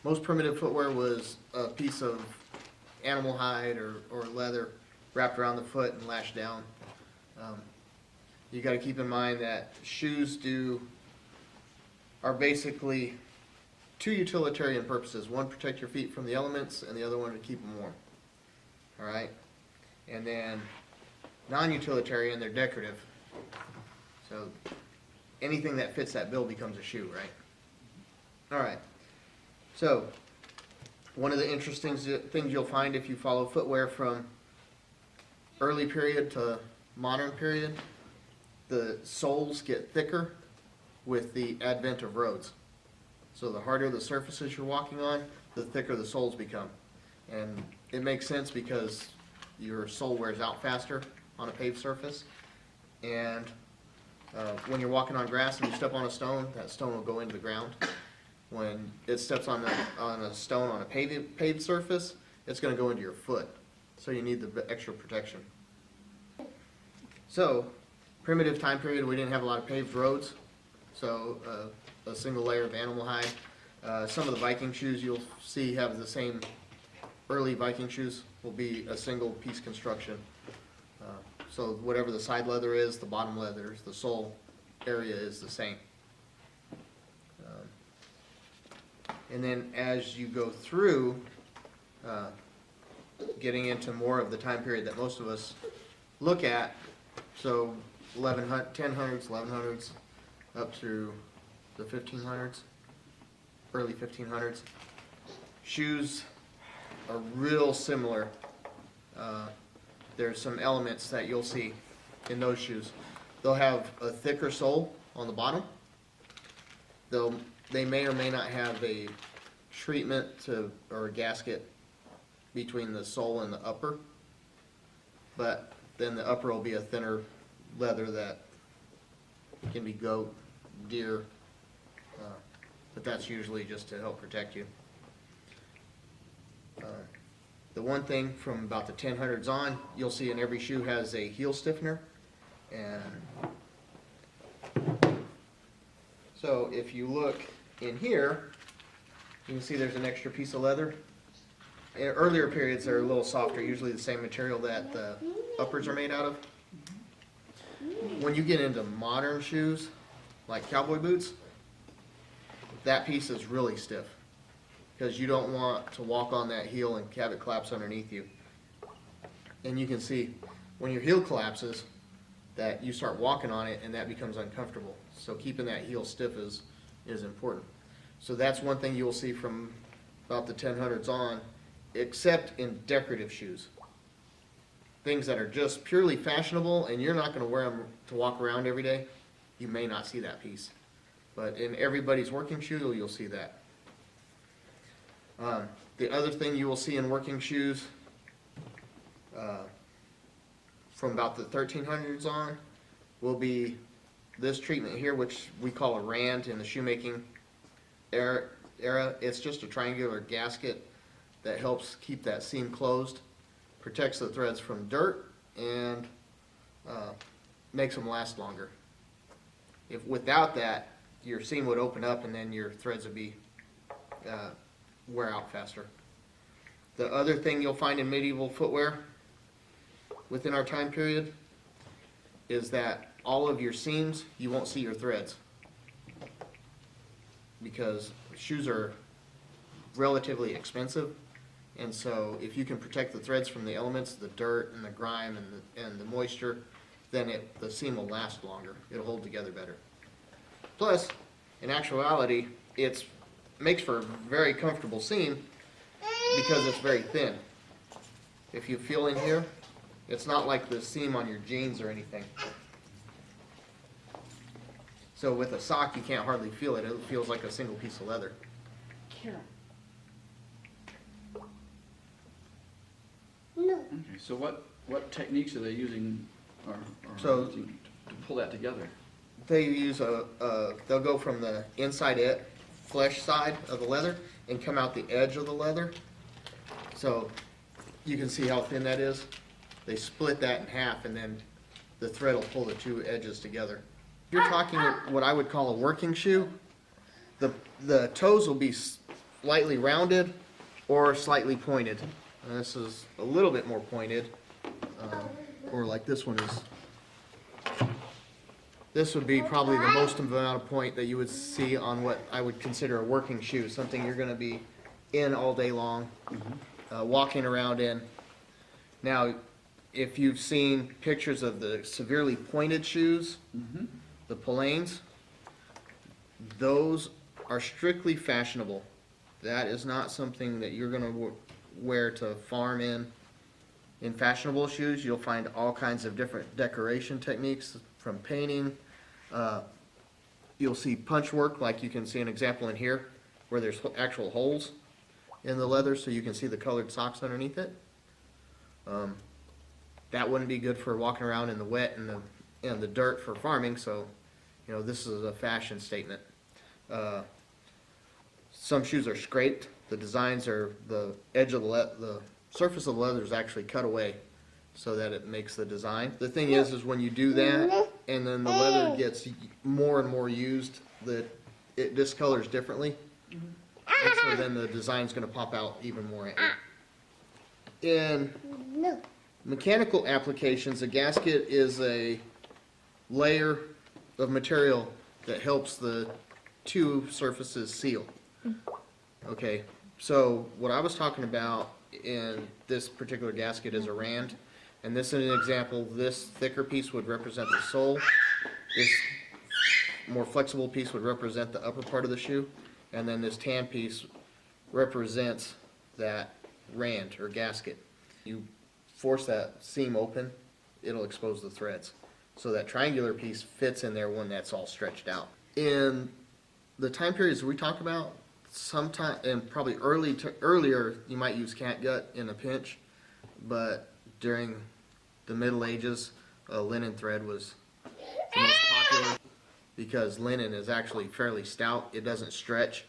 Most primitive footwear was a piece of animal hide or leather wrapped around the foot and lashed down. You got to keep in mind that shoes are basically two utilitarian purposes. One, protect your feet from the elements, and the other one to keep them warm. All right? And then non-utilitarian, they're decorative. So anything that fits that bill becomes a shoe, right? All right. So one of the interesting things you'll find if you follow footwear from early period to modern period, the soles get thicker with the advent of roads. So the harder the surfaces you're walking on, the thicker the soles become. And it makes sense because your sole wears out faster on a paved surface. And when you're walking on grass and you step on a stone, that stone will go into the ground. When it steps on a stone on a paved surface, it's going to go into your foot. So you need the extra protection. So, primitive time period, we didn't have a lot of paved roads. So a single layer of animal hide. Some of the Viking shoes you'll see have the same. Early Viking shoes will be a single piece construction. So whatever the side leather is, the bottom leather, the sole area is the same. And then as you go through, getting into more of the time period that most of us look at, so 1000s, 1100s, up through the 1500s, early 1500s, shoes are real similar. There's some elements that you'll see in those shoes. They'll have a thicker sole on the bottom. They may or may not have a treatment or a gasket between the sole and the upper, but then the upper will be a thinner leather that can be goat, deer, but that's usually just to help protect you. The one thing from about the 1000s on, you'll see in every shoe has a heel stiffener. And so if you look in here, you can see there's an extra piece of leather. In earlier periods, they're a little softer, usually the same material that the uppers are made out of. When you get into modern shoes, like cowboy boots, that piece is really stiff because you don't want to walk on that heel and have it collapse underneath you. And you can see when your heel collapses that you start walking on it and that becomes uncomfortable. So keeping that heel stiff is important. So that's one thing you'll see from about the 1000s on, except in decorative shoes. Things that are just purely fashionable and you're not going to wear them to walk around every day, you may not see that piece. But in everybody's working shoe, you'll see that. The other thing you will see in working shoes from about the 1300s on will be this treatment here, which we call a rand in the shoemaking era. It's just a triangular gasket that helps keep that seam closed, protects the threads from dirt, and makes them last longer. If without that, your seam would open up and then your threads would be wear out faster. The other thing you'll find in medieval footwear within our time period is that all of your seams, you won't see your threads because shoes are relatively expensive, and so if you can protect the threads from the elements, the dirt and the grime and the moisture, then the seam will last longer. It'll hold together better. Plus, in actuality, it makes for a very comfortable seam because it's very thin. If you feel in here, it's not like the seam on your jeans or anything. So with a sock, you can't hardly feel it. It feels like a single piece of leather. Carol. No. Okay, so what techniques are they using or using to pull that together? They use they'll go from the inside flesh side of the leather and come out the edge of the leather. So you can see how thin that is. They split that in half and then the thread will pull the two edges together. If you're talking what I would call a working shoe, the toes will be slightly rounded or slightly pointed. And this is a little bit more pointed, or like this one is. This would be probably the most amount of point that you would see on what I would consider a working shoe, something you're going to be in all day long, walking around in. Now, if you've seen pictures of the severely pointed shoes, the Polanes, those are strictly fashionable. That is not something that you're going to wear to farm in. In fashionable shoes, you'll find all kinds of different decoration techniques, from painting. You'll see punch work, like you can see an example in here, where there's actual holes in the leather so you can see the colored socks underneath it. That wouldn't be good for walking around in the wet and the dirt for farming, so you know, this is a fashion statement. Some shoes are scraped. The designs are, the edge of the surface of the leather is actually cut away so that it makes the design. The thing is when you do that and then the leather gets more and more used, that it discolors differently. And so then the design's going to pop out even more at you. In mechanical applications, a gasket is a layer of material that helps the two surfaces seal. Okay, so what I was talking about in this particular gasket is a rand, and this is an example. This thicker piece would represent the sole. This more flexible piece would represent the upper part of the shoe, and then this tan piece represents that rand or gasket. You force that seam open, it'll expose the threads. So that triangular piece fits in there when that's all stretched out. In the time periods we talk about, sometime, and probably earlier, you might use catgut in a pinch, but during the Middle Ages, linen thread was the most popular because linen is actually fairly stout. It doesn't stretch.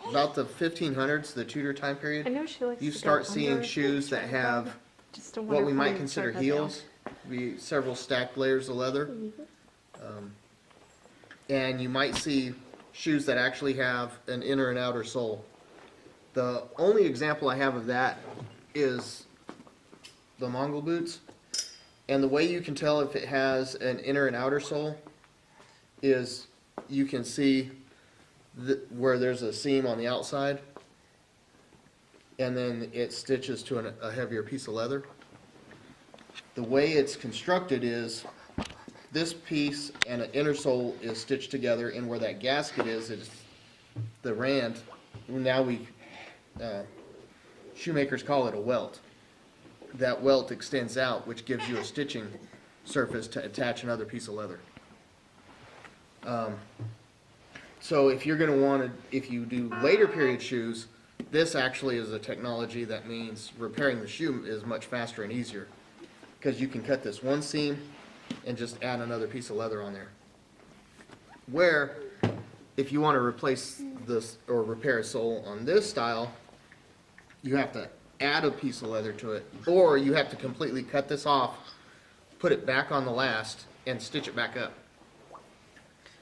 About the 1500s, the Tudor time period, I know she likes you to start go seeing under shoes the that have Just don't what want we her might putting consider her down. heels, be several stacked layers of leather. And you might see shoes that actually have an inner and outer sole. The only example I have of that is the Mongol boots. And the way you can tell if it has an inner and outer sole is you can see where there's a seam on the outside, and then it stitches to a heavier piece of leather. The way it's constructed is this piece and an inner sole is stitched together, and where that gasket is the rand. Now shoemakers call it a welt. That welt extends out, which gives you a stitching surface to attach another piece of leather. So if you're going to want to, if you do later period shoes, this actually is a technology that means repairing the shoe is much faster and easier, because you can cut this one seam and just add another piece of leather on there. Where, if you want to replace this or repair a sole on this style, you have to add a piece of leather to it, or you have to completely cut this off, put it back on the last, and stitch it back up.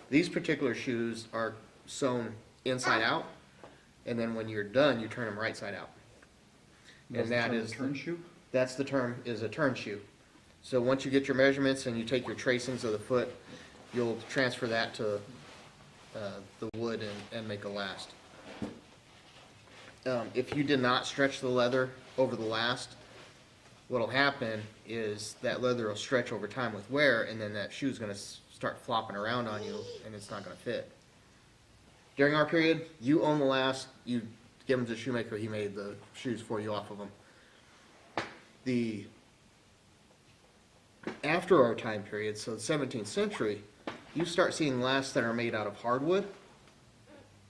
These particular shoes are sewn inside out, and then when you're done, you turn them right side out. And that is turn shoe? That's the term, is a turn shoe. So once you get your measurements and you take your tracings of the foot, you'll transfer that to the wood and make a last. If you did not stretch the leather over the last, what'll happen is that leather will stretch over time with wear, and then that shoe's going to start flopping around on you, and it's not going to fit. During our period, you own the last, you give them to the shoemaker, he made the shoes for you off of them. After our time period, so the 17th century, you start seeing lasts that are made out of hardwood,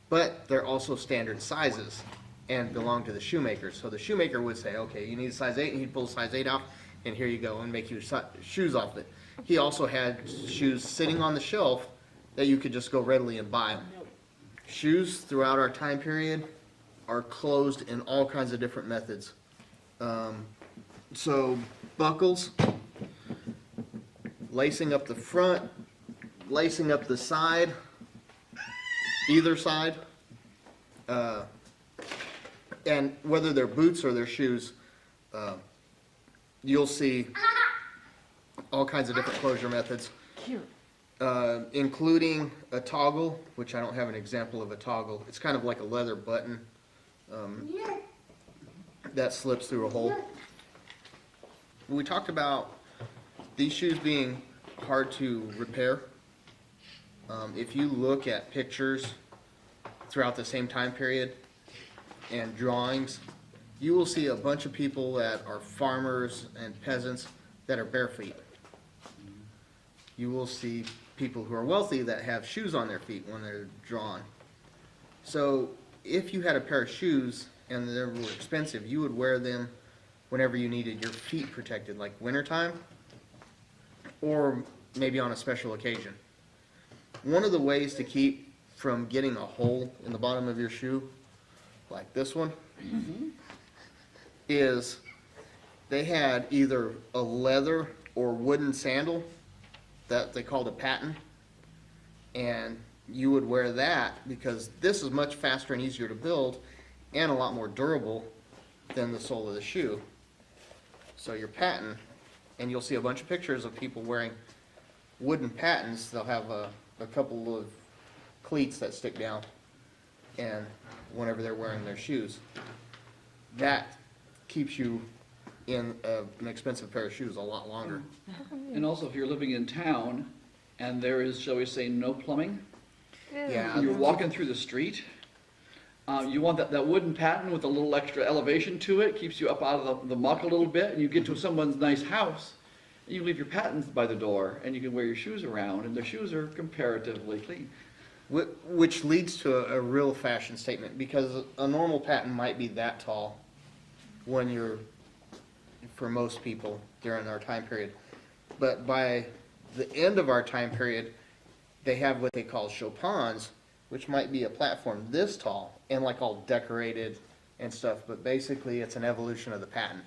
but they're also standard sizes and belong to the shoemaker. So the shoemaker would say, okay, you need a size 8, and he'd pull a size 8 out, and here you go, and make your shoes off it. He also had shoes sitting on the shelf that you could just go readily and buy them. Shoes throughout our time period are closed in all kinds of different methods. So buckles, lacing up the front, lacing up the side, either side, And whether they're boots or they're shoes, you'll see all kinds of different closure methods, including a toggle, which I don't have an example of a toggle. It's kind of like a leather button that slips through a hole. We talked about these shoes being hard to repair. If you look at pictures throughout the same time period and drawings, you will see a bunch of people that are farmers and peasants that are bare feet. You will see people who are wealthy that have shoes on their feet when they're drawn. So if you had a pair of shoes and they were expensive, you would wear them whenever you needed your feet protected, like wintertime or maybe on a special occasion. One of the ways to keep from getting a hole in the bottom of your shoe, like this one, is they had either a leather or wooden sandal that they called a patten, and you would wear that because this is much faster and easier to build and a lot more durable than the sole of the shoe. So your patten, and you'll see a bunch of pictures of people wearing wooden pattens. They'll have a couple of cleats that stick down, and whenever they're wearing their shoes, that keeps you in an expensive pair of shoes a lot longer. And also, if you're living in town and there is, shall we say, no plumbing, Yeah, and you're walking through the street, you want that wooden pattern with a little extra elevation to it, keeps you up out of the muck a little bit, and you get to someone's nice house, and you leave your pattens by the door, and you can wear your shoes around, and their shoes are comparatively clean. which leads to a real fashion statement, because a normal patten might be that tall when you're, for most people during our time period. But by the end of our time period, they have what they call chopins, which might be a platform this tall and like all decorated and stuff, but basically it's an evolution of the patten.